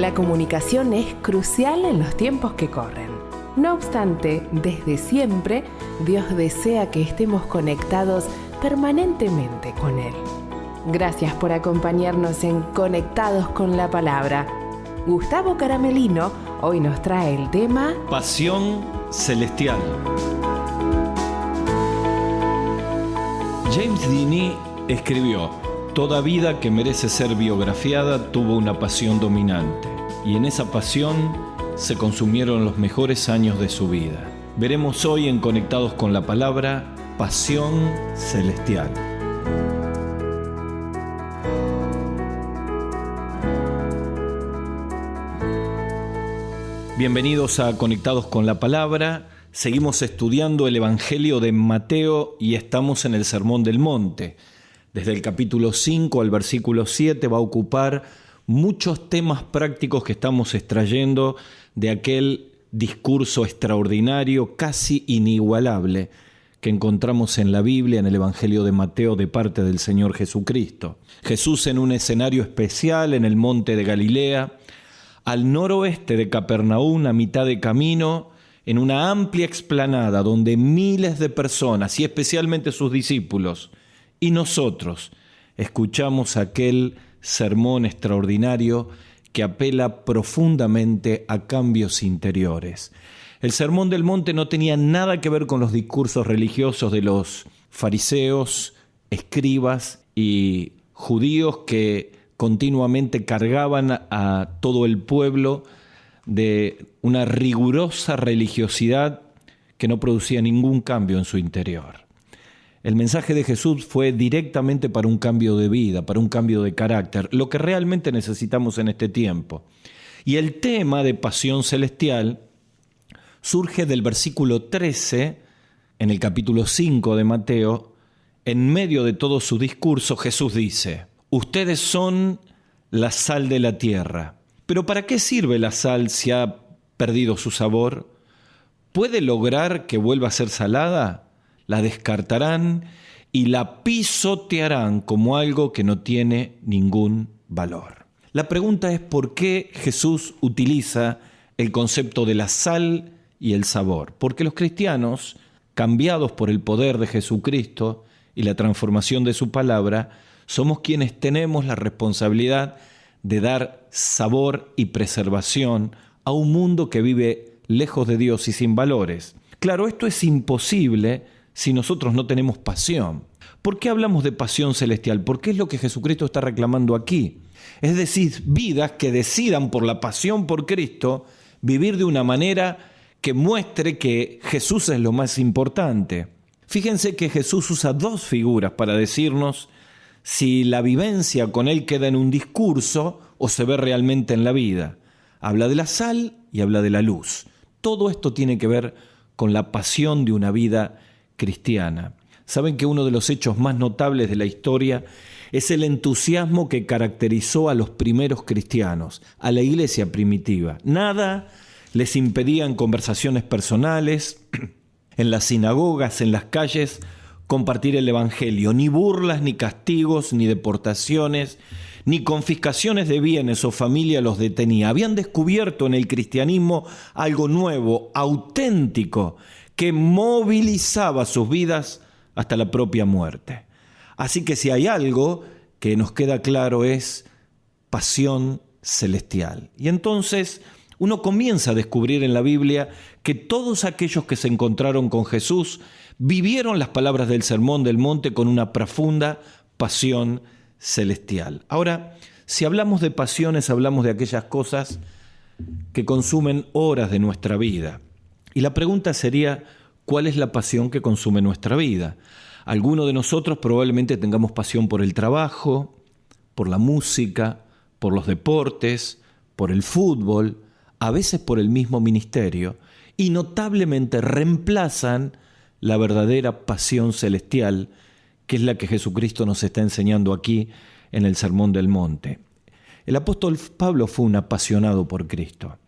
La comunicación es crucial en los tiempos que corren. No obstante, desde siempre, Dios desea que estemos conectados permanentemente con Él. Gracias por acompañarnos en Conectados con la Palabra. Gustavo Caramelino hoy nos trae el tema Pasión Celestial. James Deany escribió: toda vida que merece ser biografiada tuvo una pasión dominante, y en esa pasión se consumieron los mejores años de su vida. Veremos hoy en Conectados con la Palabra, Pasión Celestial. Bienvenidos a Conectados con la Palabra. Seguimos estudiando el Evangelio de Mateo y estamos en el Sermón del Monte. Desde el capítulo 5 al versículo 7 va a ocupar muchos temas prácticos que estamos extrayendo de aquel discurso extraordinario, casi inigualable, que encontramos en la Biblia, en el Evangelio de Mateo, de parte del Señor Jesucristo. Jesús en un escenario especial en el monte de Galilea, al noroeste de Capernaum, a mitad de camino, en una amplia explanada donde miles de personas, y especialmente sus discípulos, y nosotros escuchamos aquel sermón extraordinario que apela profundamente a cambios interiores. El Sermón del Monte no tenía nada que ver con los discursos religiosos de los fariseos, escribas y judíos que continuamente cargaban a todo el pueblo de una rigurosa religiosidad que no producía ningún cambio en su interior. El mensaje de Jesús fue directamente para un cambio de vida, para un cambio de carácter, lo que realmente necesitamos en este tiempo. Y el tema de pasión celestial surge del versículo 13, en el capítulo 5 de Mateo. En medio de todo su discurso, Jesús dice: ustedes son la sal de la tierra. Pero ¿para qué sirve la sal si ha perdido su sabor? ¿Puede lograr que vuelva a ser salada? La descartarán y la pisotearán como algo que no tiene ningún valor. La pregunta es ¿por qué Jesús utiliza el concepto de la sal y el sabor? Porque los cristianos, cambiados por el poder de Jesucristo y la transformación de su palabra, somos quienes tenemos la responsabilidad de dar sabor y preservación a un mundo que vive lejos de Dios y sin valores. Claro, esto es imposible si nosotros no tenemos pasión. ¿Por qué hablamos de pasión celestial? Porque es lo que Jesucristo está reclamando aquí. Es decir, vidas que decidan por la pasión por Cristo vivir de una manera que muestre que Jesús es lo más importante. Fíjense que Jesús usa dos figuras para decirnos si la vivencia con Él queda en un discurso o se ve realmente en la vida. Habla de la sal y habla de la luz. Todo esto tiene que ver con la pasión de una vida cristiana. Saben que uno de los hechos más notables de la historia es el entusiasmo que caracterizó a los primeros cristianos, a la iglesia primitiva. Nada les impedía en conversaciones personales, en las sinagogas, en las calles, compartir el evangelio. Ni burlas, ni castigos, ni deportaciones, ni confiscaciones de bienes o familia los detenía. Habían descubierto en el cristianismo algo nuevo, auténtico, que movilizaba sus vidas hasta la propia muerte. Así que si hay algo que nos queda claro es pasión celestial. Y entonces uno comienza a descubrir en la Biblia que todos aquellos que se encontraron con Jesús vivieron las palabras del Sermón del Monte con una profunda pasión celestial. Ahora, si hablamos de pasiones, hablamos de aquellas cosas que consumen horas de nuestra vida. Y la pregunta sería, ¿cuál es la pasión que consume nuestra vida? Algunos de nosotros probablemente tengamos pasión por el trabajo, por la música, por los deportes, por el fútbol, a veces por el mismo ministerio, y notablemente reemplazan la verdadera pasión celestial, que es la que Jesucristo nos está enseñando aquí en el Sermón del Monte. El apóstol Pablo fue un apasionado por Cristo.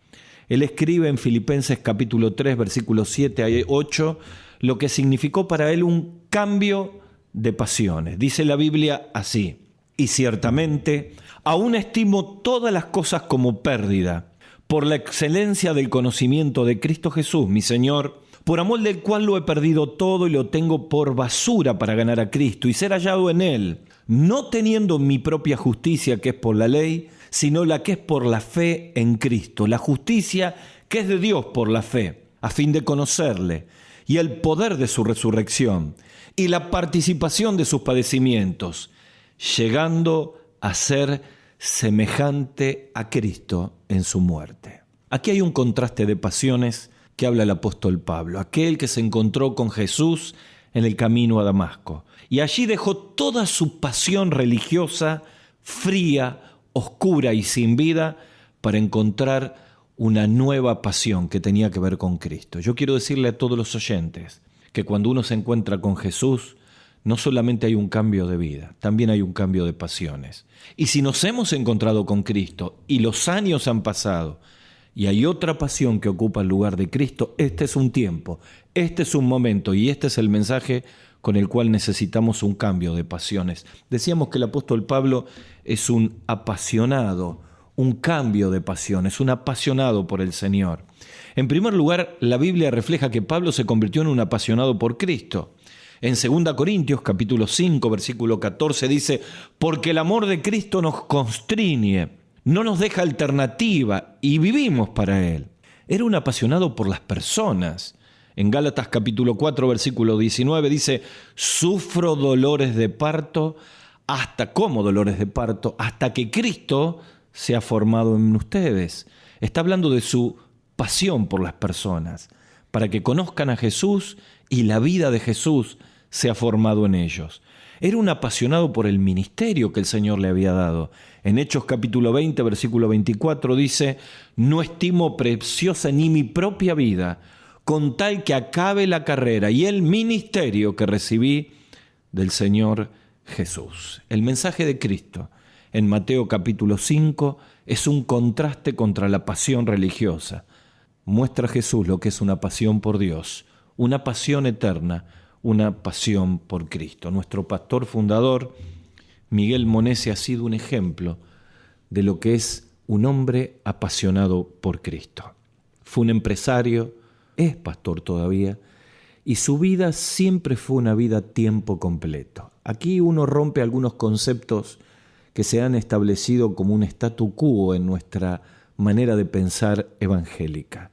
Él escribe en Filipenses capítulo 3, versículos 7 a 8, lo que significó para él un cambio de pasiones. Dice la Biblia así: Y ciertamente, aún estimo todas las cosas como pérdida, por la excelencia del conocimiento de Cristo Jesús, mi Señor, por amor del cual lo he perdido todo y lo tengo por basura para ganar a Cristo y ser hallado en Él, no teniendo mi propia justicia que es por la ley, sino la que es por la fe en Cristo, la justicia que es de Dios por la fe, a fin de conocerle y el poder de su resurrección y la participación de sus padecimientos, llegando a ser semejante a Cristo en su muerte. Aquí hay un contraste de pasiones que habla el apóstol Pablo, aquel que se encontró con Jesús en el camino a Damasco, y allí dejó toda su pasión religiosa fría, oscura y sin vida para encontrar una nueva pasión que tenía que ver con Cristo. Yo quiero decirle a todos los oyentes que cuando uno se encuentra con Jesús, no solamente hay un cambio de vida, también hay un cambio de pasiones. Y si nos hemos encontrado con Cristo y los años han pasado y hay otra pasión que ocupa el lugar de Cristo, este es un tiempo, este es un momento y este es el mensaje con el cual necesitamos un cambio de pasiones. Decíamos que el apóstol Pablo es un apasionado, un cambio de pasiones, un apasionado por el Señor. En primer lugar, la Biblia refleja que Pablo se convirtió en un apasionado por Cristo. En 2 Corintios capítulo 5, versículo 14 dice, porque el amor de Cristo nos constriñe, no nos deja alternativa y vivimos para Él. Era un apasionado por las personas. En Gálatas capítulo 4, versículo 19 dice, sufro dolores de parto, ¿cómo dolores de parto? Hasta que Cristo se ha formado en ustedes. Está hablando de su pasión por las personas, para que conozcan a Jesús y la vida de Jesús se ha formado en ellos. Era un apasionado por el ministerio que el Señor le había dado. En Hechos capítulo 20, versículo 24 dice, no estimo preciosa ni mi propia vida, con tal que acabe la carrera y el ministerio que recibí del Señor Jesús. El mensaje de Cristo en Mateo capítulo 5 es un contraste contra la pasión religiosa. Muestra a Jesús lo que es una pasión por Dios, una pasión eterna, una pasión por Cristo. Nuestro pastor fundador, Miguel Monese, ha sido un ejemplo de lo que es un hombre apasionado por Cristo. Fue un empresario, es pastor todavía, y su vida siempre fue una vida a tiempo completo. Aquí uno rompe algunos conceptos que se han establecido como un statu quo en nuestra manera de pensar evangélica.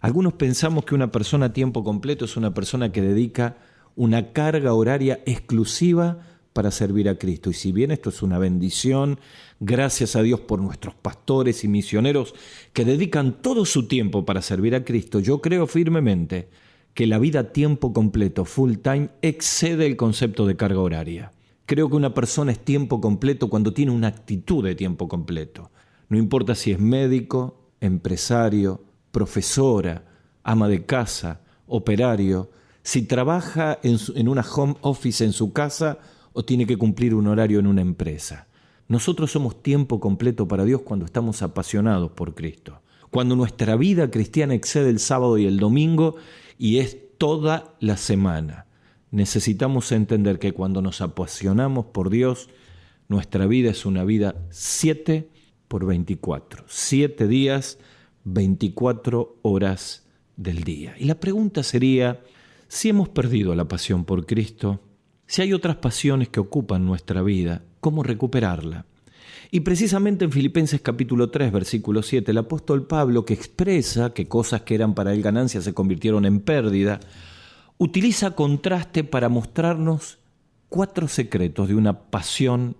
Algunos pensamos que una persona a tiempo completo es una persona que dedica una carga horaria exclusiva para servir a Cristo. Y si bien esto es una bendición, gracias a Dios por nuestros pastores y misioneros que dedican todo su tiempo para servir a Cristo, yo creo firmemente que la vida a tiempo completo, full time, excede el concepto de carga horaria. Creo que una persona es tiempo completo cuando tiene una actitud de tiempo completo. No importa si es médico, empresario, profesora, ama de casa, operario, si trabaja en una home office en su casa o tiene que cumplir un horario en una empresa. Nosotros somos tiempo completo para Dios cuando estamos apasionados por Cristo. Cuando nuestra vida cristiana excede el sábado y el domingo y es toda la semana. Necesitamos entender que cuando nos apasionamos por Dios, nuestra vida es una vida 7 por 24. 7 días, 24 horas del día. Y la pregunta sería, si hemos perdido la pasión por Cristo, si hay otras pasiones que ocupan nuestra vida, ¿cómo recuperarla? Y precisamente en Filipenses capítulo 3, versículo 7, el apóstol Pablo, que expresa que cosas que eran para él ganancia se convirtieron en pérdida, utiliza contraste para mostrarnos 4 secretos de una pasión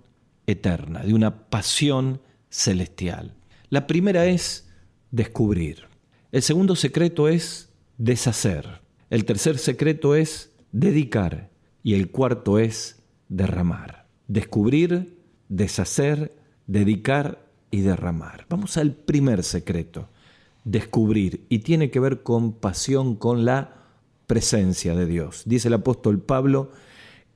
eterna, de una pasión celestial. La primera es descubrir. El segundo secreto es deshacer. El tercer secreto es dedicar. Y el cuarto es derramar. Descubrir, deshacer, dedicar y derramar. Vamos al primer secreto. Descubrir. Y tiene que ver con pasión, con la presencia de Dios. Dice el apóstol Pablo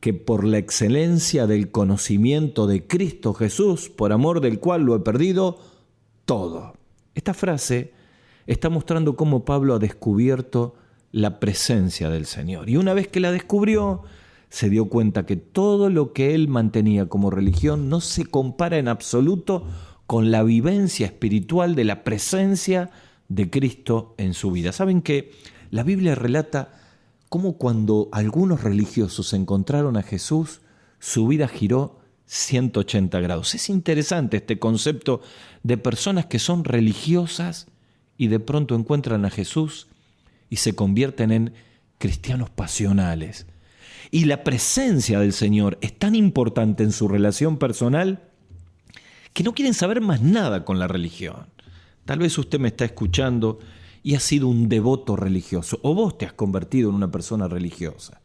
que por la excelencia del conocimiento de Cristo Jesús, por amor del cual lo he perdido todo. Esta frase está mostrando cómo Pablo ha descubierto la presencia del Señor. Y una vez que la descubrió, se dio cuenta que todo lo que él mantenía como religión no se compara en absoluto con la vivencia espiritual de la presencia de Cristo en su vida. ¿Saben qué? La Biblia relata cómo cuando algunos religiosos encontraron a Jesús, su vida giró 180 grados. Es interesante este concepto de personas que son religiosas y de pronto encuentran a Jesús y se convierten en cristianos pasionales. Y la presencia del Señor es tan importante en su relación personal que no quieren saber más nada con la religión. Tal vez usted me está escuchando y ha sido un devoto religioso, o vos te has convertido en una persona religiosa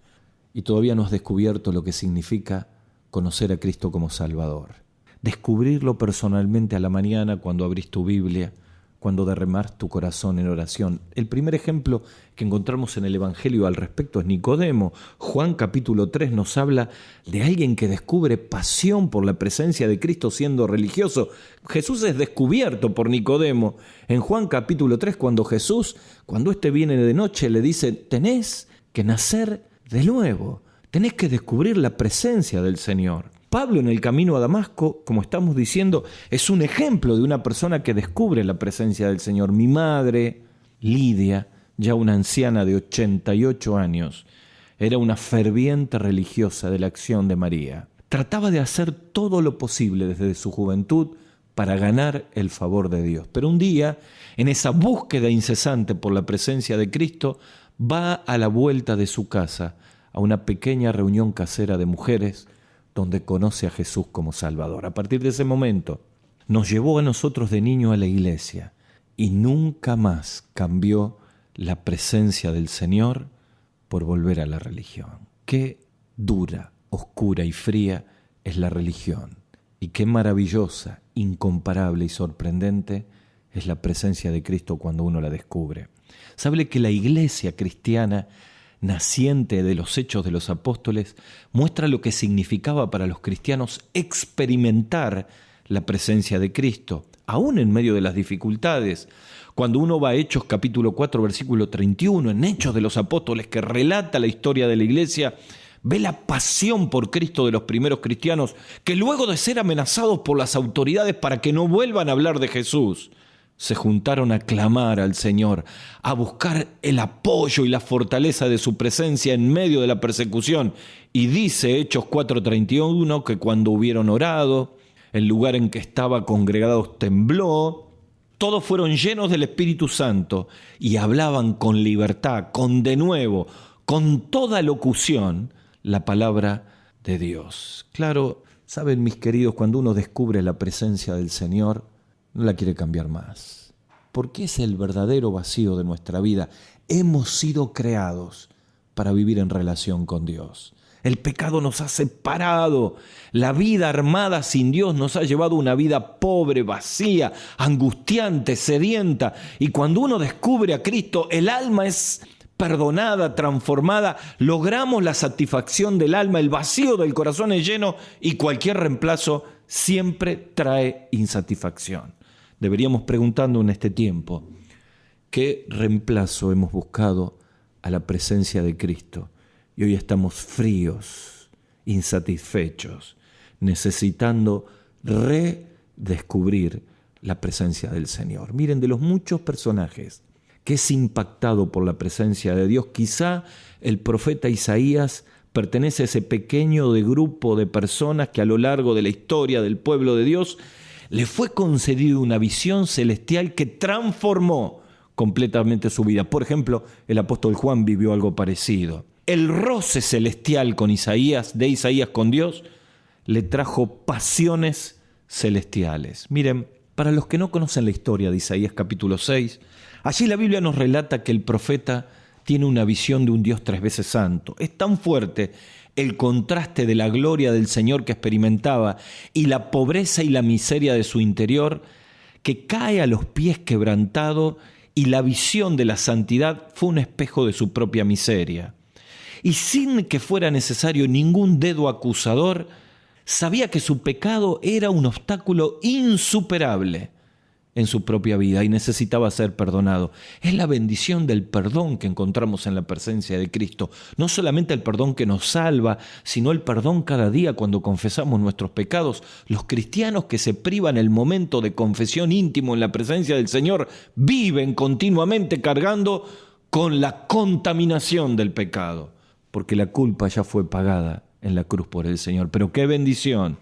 y todavía no has descubierto lo que significa conocer a Cristo como Salvador. Descubrirlo personalmente a la mañana cuando abrís tu Biblia, cuando derramás tu corazón en oración. El primer ejemplo que encontramos en el Evangelio al respecto es Nicodemo. Juan capítulo 3 nos habla de alguien que descubre pasión por la presencia de Cristo siendo religioso. Jesús es descubierto por Nicodemo. En Juan capítulo 3, cuando éste viene de noche, le dice, tenés que nacer de nuevo, tenés que descubrir la presencia del Señor. Pablo en el camino a Damasco, como estamos diciendo, es un ejemplo de una persona que descubre la presencia del Señor. Mi madre, Lidia, ya una anciana de 88 años, era una ferviente religiosa de la Acción de María. Trataba de hacer todo lo posible desde su juventud para ganar el favor de Dios. Pero un día, en esa búsqueda incesante por la presencia de Cristo, va a la vuelta de su casa a una pequeña reunión casera de mujeres donde conoce a Jesús como Salvador. A partir de ese momento, nos llevó a nosotros de niño a la iglesia y nunca más cambió la presencia del Señor por volver a la religión. Qué dura, oscura y fría es la religión y qué maravillosa, incomparable y sorprendente es la presencia de Cristo cuando uno la descubre. ¿Sabe que la iglesia cristiana naciente de los Hechos de los Apóstoles muestra lo que significaba para los cristianos experimentar la presencia de Cristo, aún en medio de las dificultades? Cuando uno va a Hechos capítulo 4, versículo 31, en Hechos de los Apóstoles, que relata la historia de la iglesia, ve la pasión por Cristo de los primeros cristianos, que luego de ser amenazados por las autoridades para que no vuelvan a hablar de Jesús, se juntaron a clamar al Señor, a buscar el apoyo y la fortaleza de su presencia en medio de la persecución. Y dice Hechos 4:31 que cuando hubieron orado, el lugar en que estaba congregados tembló, todos fueron llenos del Espíritu Santo y hablaban con libertad, con denuedo, con toda locución, la palabra de Dios. Claro, saben mis queridos, cuando uno descubre la presencia del Señor, no la quiere cambiar más, porque es el verdadero vacío de nuestra vida. Hemos sido creados para vivir en relación con Dios. El pecado nos ha separado. La vida armada sin Dios nos ha llevado a una vida pobre, vacía, angustiante, sedienta. Y cuando uno descubre a Cristo, el alma es perdonada, transformada, logramos la satisfacción del alma, el vacío del corazón es lleno y cualquier reemplazo siempre trae insatisfacción. Deberíamos preguntarnos en este tiempo, ¿qué reemplazo hemos buscado a la presencia de Cristo? Y hoy estamos fríos, insatisfechos, necesitando redescubrir la presencia del Señor. Miren, de los muchos personajes que es impactado por la presencia de Dios, quizá el profeta Isaías pertenece a ese pequeño grupo de personas que a lo largo de la historia del pueblo de Dios le fue concedido una visión celestial que transformó completamente su vida. Por ejemplo, el apóstol Juan vivió algo parecido. El roce celestial con Isaías, de Isaías con Dios, le trajo pasiones celestiales. Miren, para los que no conocen la historia de Isaías capítulo 6, allí la Biblia nos relata que el profeta tiene una visión de un Dios 3 veces santo. Es tan fuerte el contraste de la gloria del Señor que experimentaba y la pobreza y la miseria de su interior, que cae a los pies quebrantado, y la visión de la santidad fue un espejo de su propia miseria. Y sin que fuera necesario ningún dedo acusador, sabía que su pecado era un obstáculo insuperable en su propia vida y necesitaba ser perdonado. Es la bendición del perdón que encontramos en la presencia de Cristo. No solamente el perdón que nos salva, sino el perdón cada día cuando confesamos nuestros pecados. Los cristianos que se privan el momento de confesión íntimo en la presencia del Señor viven continuamente cargando con la contaminación del pecado, porque la culpa ya fue pagada en la cruz por el Señor. Pero qué bendición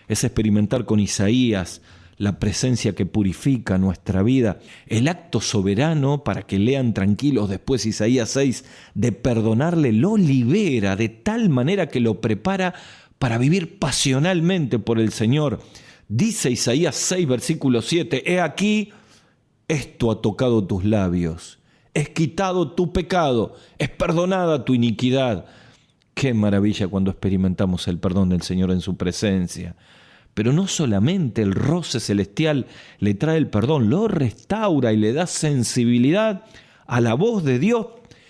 es experimentar con Isaías la presencia que purifica nuestra vida, el acto soberano, para que lean tranquilos después Isaías 6, de perdonarle, lo libera de tal manera que lo prepara para vivir pasionalmente por el Señor. Dice Isaías 6, versículo 7, «He aquí, esto ha tocado tus labios, es quitado tu pecado, es perdonada tu iniquidad». Qué maravilla cuando experimentamos el perdón del Señor en su presencia. Pero no solamente el roce celestial le trae el perdón, lo restaura y le da sensibilidad a la voz de Dios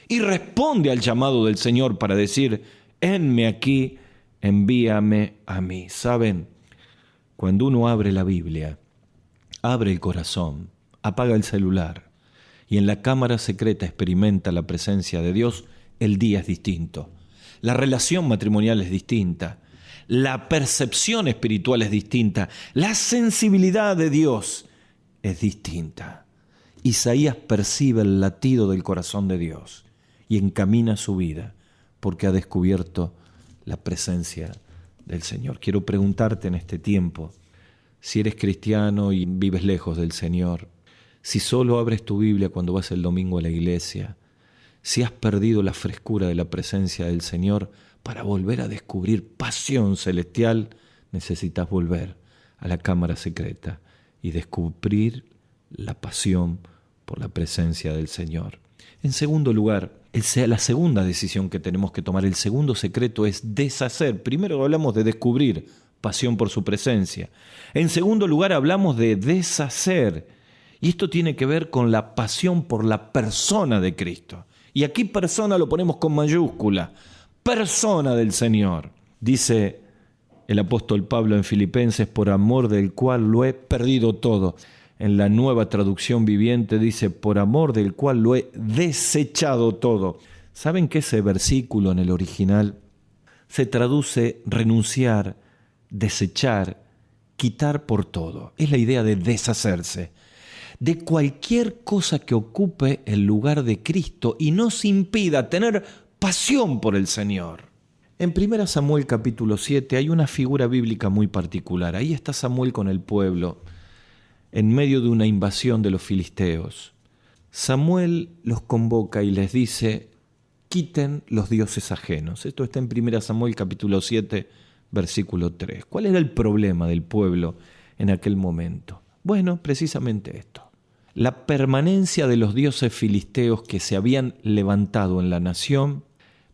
y responde al llamado del Señor para decir, henme aquí, envíame a mí. ¿Saben? Cuando uno abre la Biblia, abre el corazón, apaga el celular y en la cámara secreta experimenta la presencia de Dios, el día es distinto. La relación matrimonial es distinta. La percepción espiritual es distinta. La sensibilidad de Dios es distinta. Isaías percibe el latido del corazón de Dios y encamina su vida porque ha descubierto la presencia del Señor. Quiero preguntarte en este tiempo, si eres cristiano y vives lejos del Señor, si solo abres tu Biblia cuando vas el domingo a la iglesia, si has perdido la frescura de la presencia del Señor, para volver a descubrir pasión celestial, necesitas volver a la cámara secreta y descubrir la pasión por la presencia del Señor. En segundo lugar, la segunda decisión que tenemos que tomar, el segundo secreto es deshacer. Primero hablamos de descubrir pasión por su presencia. En segundo lugar hablamos de deshacer. Y esto tiene que ver con la pasión por la persona de Cristo. Y aquí persona lo ponemos con mayúscula. Persona del Señor. Dice el apóstol Pablo en Filipenses, por amor del cual lo he perdido todo. En la Nueva Traducción Viviente dice, por amor del cual lo he desechado todo. ¿Saben que ese versículo en el original se traduce renunciar, desechar, quitar por todo? Es la idea de deshacerse de cualquier cosa que ocupe el lugar de Cristo y nos impida tener pasión por el Señor. En 1 Samuel capítulo 7 hay una figura bíblica muy particular. Ahí está Samuel con el pueblo en medio de una invasión de los filisteos. Samuel los convoca y les dice, quiten los dioses ajenos. Esto está en 1 Samuel capítulo 7, versículo 3. ¿Cuál era el problema del pueblo en aquel momento? Bueno, precisamente esto. La permanencia de los dioses filisteos que se habían levantado en la nación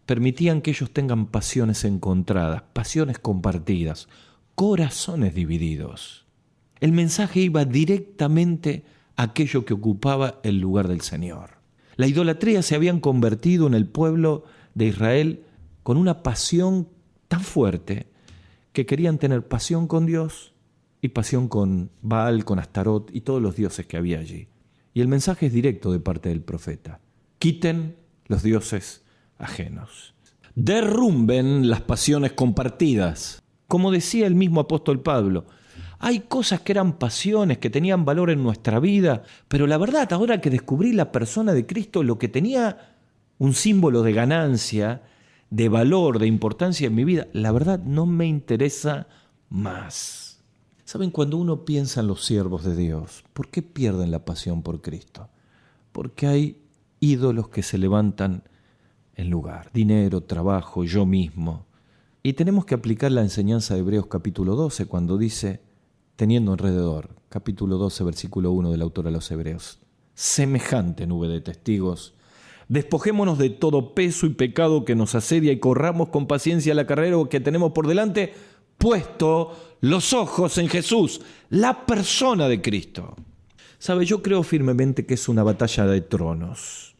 permitían que ellos tengan pasiones encontradas, pasiones compartidas, corazones divididos. El mensaje iba directamente a aquello que ocupaba el lugar del Señor. La idolatría se habían convertido en el pueblo de Israel con una pasión tan fuerte que querían tener pasión con Dios y pasión con Baal, con Astarot y todos los dioses que había allí. Y el mensaje es directo de parte del profeta. Quiten los dioses ajenos. Derrumben las pasiones compartidas. Como decía el mismo apóstol Pablo, hay cosas que eran pasiones, que tenían valor en nuestra vida, pero la verdad, ahora que descubrí la persona de Cristo, lo que tenía un símbolo de ganancia, de valor, de importancia en mi vida, la verdad no me interesa más. ¿Saben? Cuando uno piensa en los siervos de Dios, ¿por qué pierden la pasión por Cristo? Porque hay ídolos que se levantan en lugar. Dinero, trabajo, yo mismo. Y tenemos que aplicar la enseñanza de Hebreos capítulo 12 cuando dice, teniendo alrededor, capítulo 12, versículo 1 del autor a los Hebreos, semejante nube de testigos, despojémonos de todo peso y pecado que nos asedia y corramos con paciencia la carrera que tenemos por delante, puesto los ojos en Jesús, la persona de Cristo. ¿Sabe? Yo creo firmemente que es una batalla de tronos.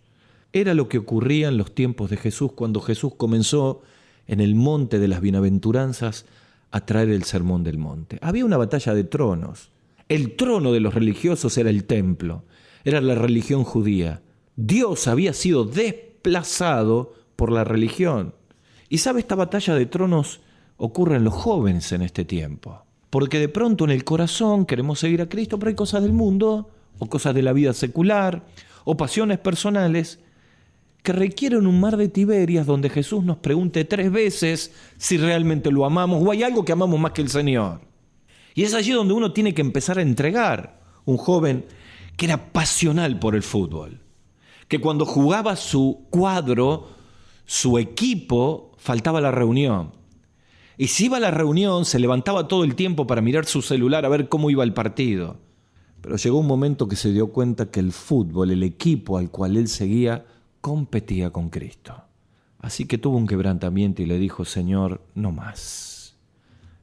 Era lo que ocurría en los tiempos de Jesús, cuando Jesús comenzó en el monte de las bienaventuranzas a traer el sermón del monte. Había una batalla de tronos. El trono de los religiosos era el templo, era la religión judía. Dios había sido desplazado por la religión. Y sabe, esta batalla de tronos ocurre en los jóvenes en este tiempo. Porque de pronto en el corazón queremos seguir a Cristo, pero hay cosas del mundo, o cosas de la vida secular, o pasiones personales, que requieren un mar de Tiberias donde Jesús nos pregunte 3 veces si realmente lo amamos o hay algo que amamos más que el Señor. Y es allí donde uno tiene que empezar a entregar. Un joven que era pasional por el fútbol, que cuando jugaba su cuadro, su equipo, faltaba la reunión. Y si iba a la reunión, se levantaba todo el tiempo para mirar su celular a ver cómo iba el partido. Pero llegó un momento que se dio cuenta que el fútbol, el equipo al cual él seguía, competía con Cristo. Así que tuvo un quebrantamiento y le dijo: Señor, no más.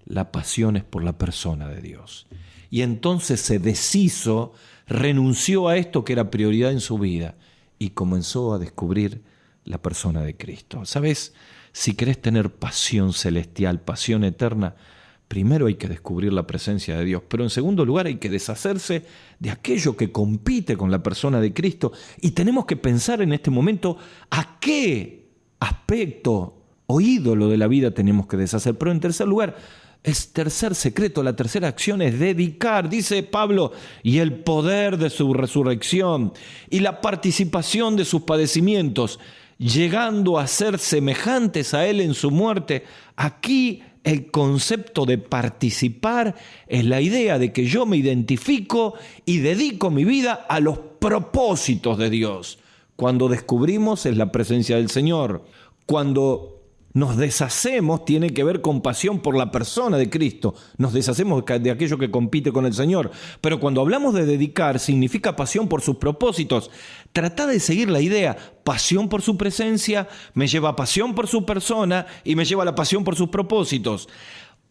La pasión es por la persona de Dios. Y entonces se deshizo, renunció a esto que era prioridad en su vida y comenzó a descubrir la persona de Cristo. ¿Sabes? Si querés tener pasión celestial, pasión eterna, primero hay que descubrir la presencia de Dios, pero en segundo lugar hay que deshacerse de aquello que compite con la persona de Cristo y tenemos que pensar en este momento a qué aspecto o ídolo de la vida tenemos que deshacer. Pero en tercer lugar, el tercer secreto, la tercera acción es dedicar, dice Pablo, y el poder de su resurrección y la participación de sus padecimientos, llegando a ser semejantes a Él en su muerte. Aquí el concepto de participar es la idea de que yo me identifico y dedico mi vida a los propósitos de Dios. Cuando descubrimos es la presencia del Señor. Cuando nos deshacemos tiene que ver con pasión por la persona de Cristo. Nos deshacemos de aquello que compite con el Señor. Pero cuando hablamos de dedicar, significa pasión por sus propósitos. Trata de seguir la idea. Pasión por su presencia me lleva a pasión por su persona y me lleva a la pasión por sus propósitos.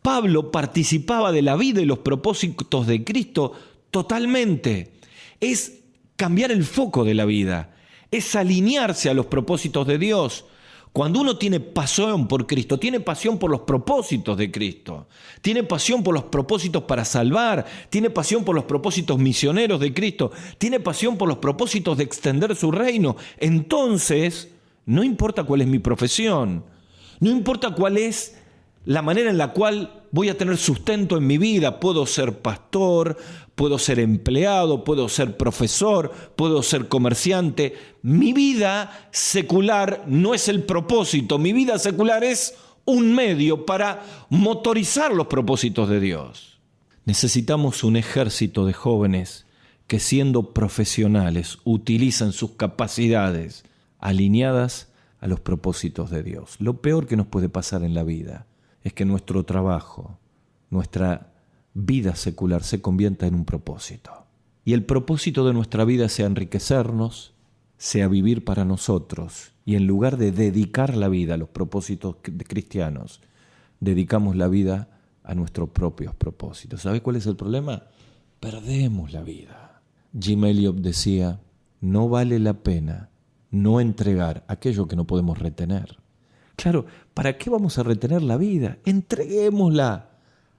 Pablo participaba de la vida y los propósitos de Cristo totalmente. Es cambiar el foco de la vida. Es alinearse a los propósitos de Dios. Cuando uno tiene pasión por Cristo, tiene pasión por los propósitos de Cristo, tiene pasión por los propósitos para salvar, tiene pasión por los propósitos misioneros de Cristo, tiene pasión por los propósitos de extender su reino, entonces no importa cuál es mi profesión, no importa cuál es la manera en la cual voy a tener sustento en mi vida. Puedo ser pastor, puedo ser empleado, puedo ser profesor, puedo ser comerciante. Mi vida secular no es el propósito. Mi vida secular es un medio para motorizar los propósitos de Dios. Necesitamos un ejército de jóvenes que, siendo profesionales, utilizan sus capacidades alineadas a los propósitos de Dios. Lo peor que nos puede pasar en la vida es que nuestro trabajo, nuestra vida secular se convierta en un propósito. Y el propósito de nuestra vida sea enriquecernos, sea vivir para nosotros. Y en lugar de dedicar la vida a los propósitos cristianos, dedicamos la vida a nuestros propios propósitos. ¿Sabe cuál es el problema? Perdemos la vida. Jim Elliot decía: no vale la pena no entregar aquello que no podemos retener. Claro, ¿para qué vamos a retener la vida? Entreguémosla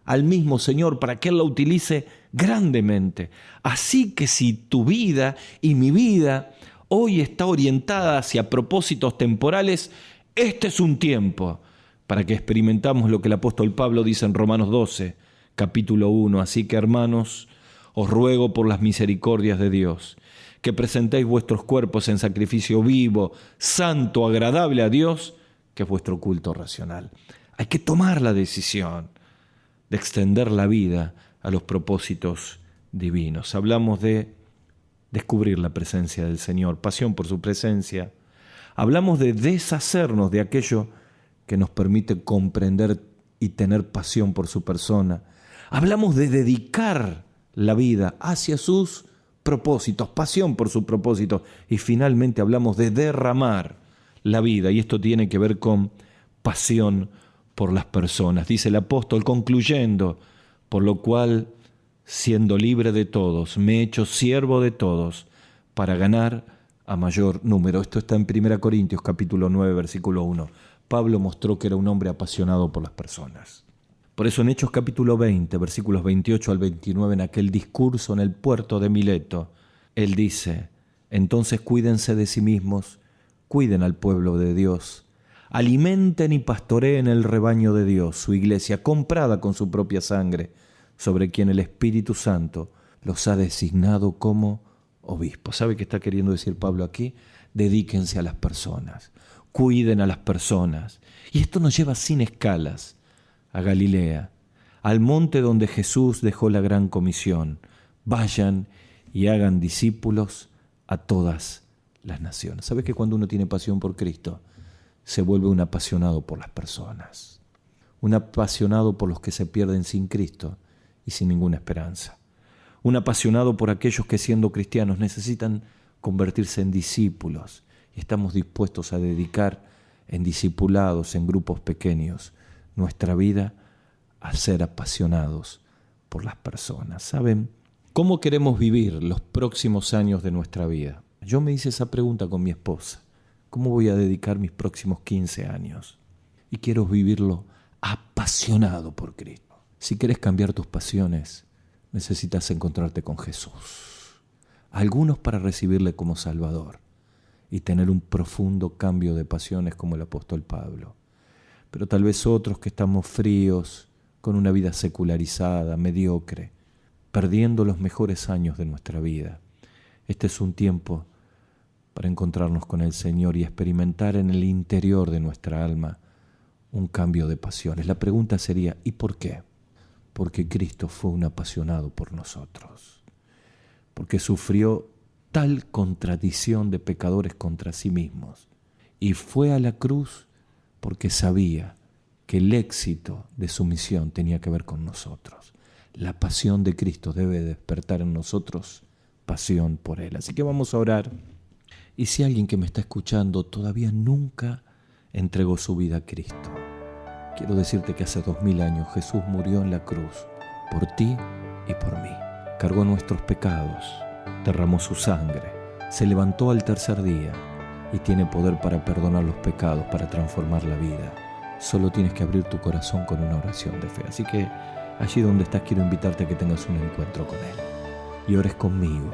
al mismo Señor para que Él la utilice grandemente. Así que si tu vida y mi vida hoy está orientada hacia propósitos temporales, este es un tiempo para que experimentamos lo que el apóstol Pablo dice en Romanos 12, capítulo 1. Así que, hermanos, os ruego por las misericordias de Dios, que presentéis vuestros cuerpos en sacrificio vivo, santo, agradable a Dios, que es vuestro culto racional. Hay que tomar la decisión de extender la vida a los propósitos divinos. Hablamos de descubrir la presencia del Señor, pasión por su presencia. Hablamos de deshacernos de aquello que nos permite comprender y tener pasión por su persona. Hablamos de dedicar la vida hacia sus propósitos, pasión por su propósito. Y finalmente hablamos de derramar la vida, y esto tiene que ver con pasión por las personas. Dice el apóstol concluyendo: por lo cual, siendo libre de todos, me he hecho siervo de todos, para ganar a mayor número. Esto está en 1 Corintios capítulo 9, versículo 1. Pablo mostró que era un hombre apasionado por las personas. Por eso en Hechos capítulo 20, versículos 28 al 29, en aquel discurso en el puerto de Mileto, él dice: entonces cuídense de sí mismos, cuiden al pueblo de Dios, alimenten y pastoreen el rebaño de Dios, su iglesia, comprada con su propia sangre, sobre quien el Espíritu Santo los ha designado como obispos. ¿Sabe qué está queriendo decir Pablo aquí? Dedíquense a las personas, cuiden a las personas. Y esto nos lleva sin escalas a Galilea, al monte donde Jesús dejó la gran comisión. Vayan y hagan discípulos a todas las naciones. ¿Sabes que cuando uno tiene pasión por Cristo, se vuelve un apasionado por las personas? Un apasionado por los que se pierden sin Cristo y sin ninguna esperanza. Un apasionado por aquellos que, siendo cristianos, necesitan convertirse en discípulos, y estamos dispuestos a dedicar en discipulados, en grupos pequeños, nuestra vida a ser apasionados por las personas. ¿Saben cómo queremos vivir los próximos años de nuestra vida? Yo me hice esa pregunta con mi esposa. ¿Cómo voy a dedicar mis próximos 15 años? Y quiero vivirlo apasionado por Cristo. Si quieres cambiar tus pasiones, necesitas encontrarte con Jesús. Algunos para recibirle como Salvador y tener un profundo cambio de pasiones como el apóstol Pablo. Pero tal vez otros que estamos fríos, con una vida secularizada, mediocre, perdiendo los mejores años de nuestra vida. Este es un tiempo para encontrarnos con el Señor y experimentar en el interior de nuestra alma un cambio de pasiones. La pregunta sería: ¿y por qué? Porque Cristo fue un apasionado por nosotros, porque sufrió tal contradicción de pecadores contra sí mismos, y fue a la cruz porque sabía que el éxito de su misión tenía que ver con nosotros. La pasión de Cristo debe despertar en nosotros pasión por Él. Así que vamos a orar. Y si alguien que me está escuchando todavía nunca entregó su vida a Cristo, quiero decirte que hace 2000 años Jesús murió en la cruz por ti y por mí. Cargó nuestros pecados, derramó su sangre, se levantó al tercer día y tiene poder para perdonar los pecados, para transformar la vida. Solo tienes que abrir tu corazón con una oración de fe. Así que allí donde estás quiero invitarte a que tengas un encuentro con Él y ores conmigo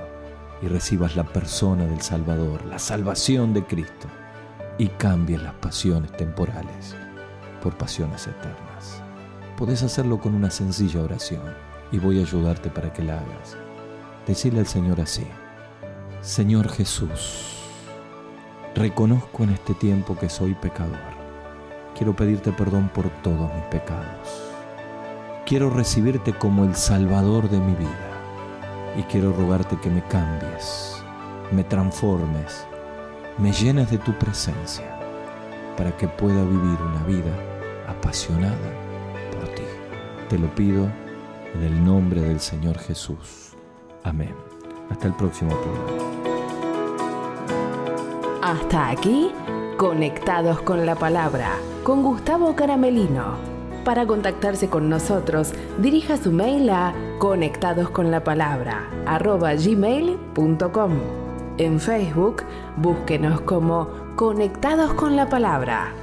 y recibas la persona del Salvador, la salvación de Cristo, y cambies las pasiones temporales por pasiones eternas. Podés hacerlo con una sencilla oración y voy a ayudarte para que la hagas. Decirle al Señor así: Señor Jesús, reconozco en este tiempo que soy pecador. Quiero pedirte perdón por todos mis pecados. Quiero recibirte como el Salvador de mi vida y quiero rogarte que me cambies, me transformes, me llenes de tu presencia para que pueda vivir una vida apasionada por ti. Te lo pido en el nombre del Señor Jesús. Amén. Hasta el próximo programa. Hasta aquí, Conectados con la Palabra, con Gustavo Caramelino. Para contactarse con nosotros, dirija su mail a conectadosconlapalabra@gmail.com. En Facebook, búsquenos como Conectados con la Palabra.